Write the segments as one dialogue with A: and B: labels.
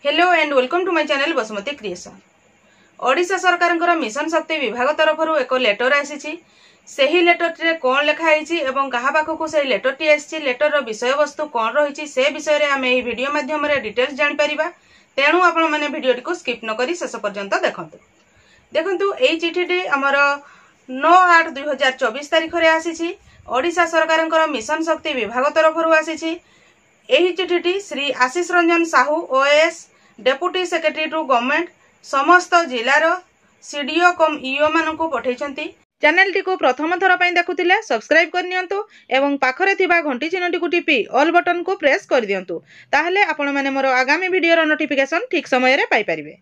A: Hello and welcome to my channel Basumati creation. Odisha सरकार mission शक्ति विभाग तरफ एक लेटर आसी से लेटर रे कौन लिखाई एवं क्या पाखक से लेटर टी आसी लेटर विषय वस्तु कौन रही से विषय में आम वीडियो माध्यम डिटेल्स जापर। तेणु आपण मैंने वीडियो को स्किप नक शेष पर्यंत देखु यही चिठी आमर 9/8/2024 तारीख में आसी ओडिशा सरकार मिशन शक्ति विभाग तरफ आसी। यही चिठी Shri Ashish Ranjan Sahoo OS deputy secretary to government समस्त जिलार सीडीओ कम ईओ मान को पठाई। चैनल टी को प्रथम थर पर देखुले सब्सक्राइब करनियंतु एवं पाखरे थिबा घंटी चिन्हटी को टिपी ऑल बटन को प्रेस कर दियंतु ताहले आपण माने मोर आगामी वीडियो रो नोटिफिकेशन ठीक समय रे पाई परिबे।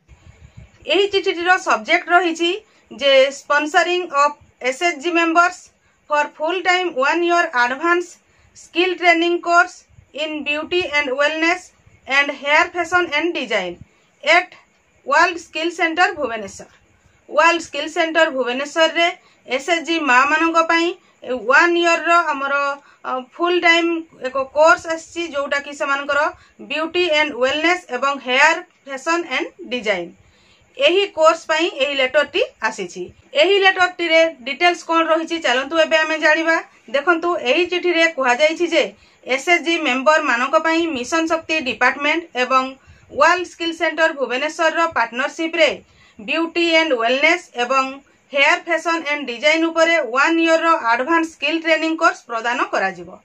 A: एही चिठीटी रो सब्जेक्ट रहिछि जे sponsoring of SHG members for full time 1 year advance skill training course in beauty and wellness and hair fashion and design at world skill centre Bhubaneswar. World skill centre Bhubaneswar रे SHG माँ मानक 1 ईयर आमर full time एक course आसी जोटा कि सेमानकर beauty and wellness एवं hair fashion and design यही कोर्स पई एही लेटर टी आसी। एही लेटर टी रे डिटेल्स कौन रही चलतु एबे आमे जानिबा। देखंतु एही चिठी रे कहा जायछि जे एसएचजी मेंबर मानक पई मिशन शक्ति डिपार्टमेंट एवं वर्ल्ड स्किल सेंटर भुवनेश्वर रो पार्टनरशिप रे ब्यूटी एंड वेलनेस एवं हेयर फैशन एंड डिजाइन उपरे 1 ईयर रो एडवांस स्किल ट्रेनिंग कोर्स प्रदान करा जिवो।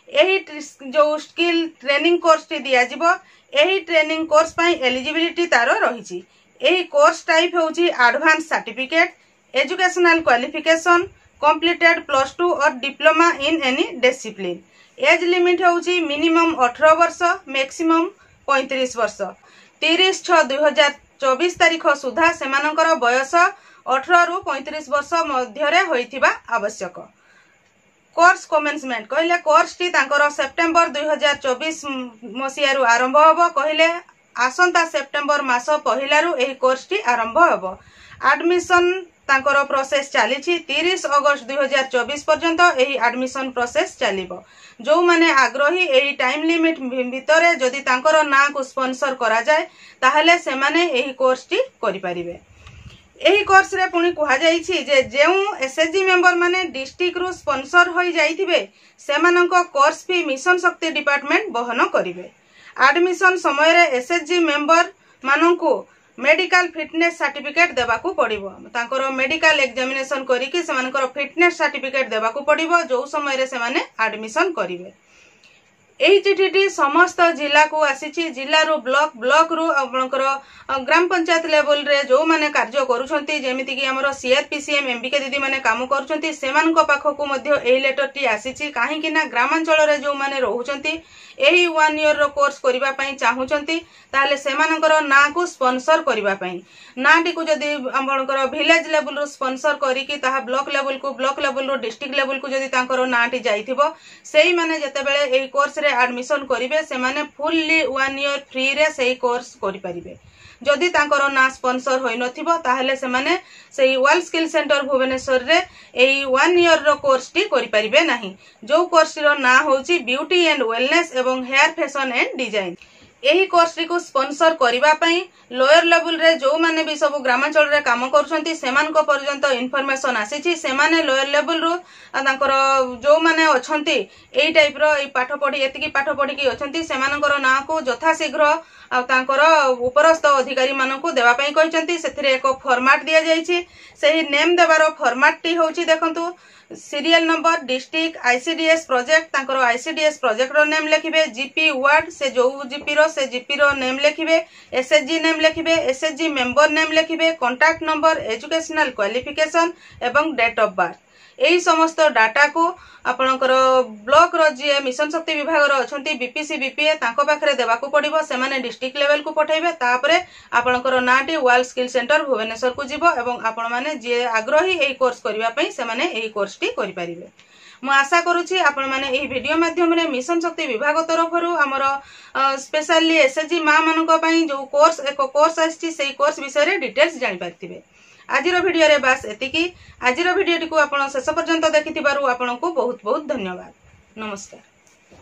A: एही जो स्किल ट्रेनिंग कोर्स टी दिया जिवो एही ट्रेनिंग कोर्स पई एलिजिबिलिटी तारो रहिछि। एही कोर्स टाइप होउछि advance certificate educational qualification completed +2 और diploma in any discipline. Age limit होउछि मिनिमम 18 वर्ष मैक्सिमम 35 वर्ष। 30/6/2024 तारीख सुधा सेमानकर बयस 18 रु 35 वर्ष मध्य होइथिबा आवश्यक। कोर्स कमेंसमेंट कहले कोर्स टी तांकर सेप्टेम्बर 2024 मसियारु आरंभ होबो। कहले आसंता सेप्टेम्बर मास पहिलारु एही कोर्स टी आरंभ होबो। एडमिशन तांकर प्रोसेस चली 30 अगस्त 2024 पर्यंत एही एडमिशन प्रोसेस चलिबो। जो माने आग्रही एही टाइम लिमिट भितरे जदि तांकर ना को स्पॉन्सर करा जाय ताहले से माने एही कोर्स टी करि परिबे। एही कोर्स रे पुनी कहा जायछि जे जेउ एसएचजी मेंबर माने डिस्ट्रिक्ट रु स्पॉन्सर होई जाइथिबे सेमानक course fee mission Shakti department बहन करिवे। एडमिशन समय रे एसएचजी मेंबर माननकु मेडिकल फिटनेस सर्टिफिकेट देबाकू पड़िबो। तांकर मेडिकल एग्जामिनेशन करिकि सेमानकर फिटनेस सर्टिफिकेट देबाकू पड़िबो जो समय रे सेमाने एडमिशन करिवे। एही चिठीटी समस्त जिला को आसीछि। जिला रो ब्लॉक रो आपनकर ग्राम पंचायत लेवल रे जो माने कार्य करूछंती जेमिति कि हमर सीआरपीसीएम एमबीके दीदी माने काम करूछंती सेमानक पाखकू मध्य एही लेटर टी आसीछि। काहे कि ना ग्रामांचल रे जो माने रहुछंती एही 1 ईयर रो कोर्स करिबा पई चाहुचंती ताले सेमानकर ना को स्पॉन्सर करिबा पई नाटी को जदी आपनकर विलेज लेवल रो स्पॉन्सर करिकि ताहा ब्लॉक लेवल रो डिस्ट्रिक्ट लेवल को जदी तांकर नाटी जाइथिबो सेही माने जते बेले एही कोर्स रे एडमिशन करिवे से माने फुल्ली 1 ईयर फ्री रे सेही कोर्स करि परिबे। जदि तांकर ना स्पॉन्सर होई नथिबो ताहले से माने सेही वर्ल्ड स्किल सेंटर भुवनेश्वर रे एही 1 ईयर रो कोर्स टी करि परिबे नाही। जो कोर्स रो ना होउची ब्यूटी एंड वेलनेस एवं हेयर फैशन एंड डिजाइन। एही कोर्स को स्पॉन्सर करिबा पई लोअर लेवल रे जो माने भी सब ग्रामांचल रे काम करछंती सेमानक पर्यंत इन्फॉर्मेशन आसीछि। सेमाने लोअर लेवल रो तांकर जो माने अछंती एही टाइप रो ई पाठ पढी एतिकी पाठ पढी की अछंती सेमानकर ना को यथा शीघ्र आ तांकर उपरस्थ अधिकारी मानकू देबा पई कहिसंती। सेथिरे एक फॉर्मेट दिया जायछि। सेही नेम देबारो फॉर्मेट टी होउछि देखंतु serial number district ICDS project तांकर आईसीडीएस प्रोजेक्ट रो नेम लिखिबे। जीपी वार्ड से जो जीपी रो नेम लिखिबे। एसएचजी नेम लिखिबे। एसएचजी मेंबर नेम लिखिबे। कांटेक्ट नंबर एजुकेशनल क्वालिफिकेशन एवं डेट ऑफ बर्थ एही समस्त डाटा को आपनकर ब्लॉक रो जे मिशन शक्ति विभाग रो अछंती बीपीसी बीपीए तांको पाखरे देबाकू पड़िबो। सेमाने डिस्ट्रिक्ट लेवल को पठाइबे। तापरे आपनकर नाटी वर्ल्ड स्किल सेंटर भुवनेश्वर को जिवो एवं आपण माने जे आग्रही एही कोर्स करिवा पई सेमाने एही कोर्स टी करि परिबे। मु आशा करूछि आपण माने एही वीडियो माध्यम रे मिशन शक्ति विभाग तरफरु हमर स्पेशली एसएचजी मां मानक पई जो कोर्स एक कोर्स आछि सेही कोर्स विषय रे डिटेल्स जानि पारथिबे। आजिर वीडियो रे बास एतिकी। आजिर वीडियो टी को आपण शेष पर्यंत देखिथिबारु आपनको बहुत बहुत धन्यवाद। नमस्कार।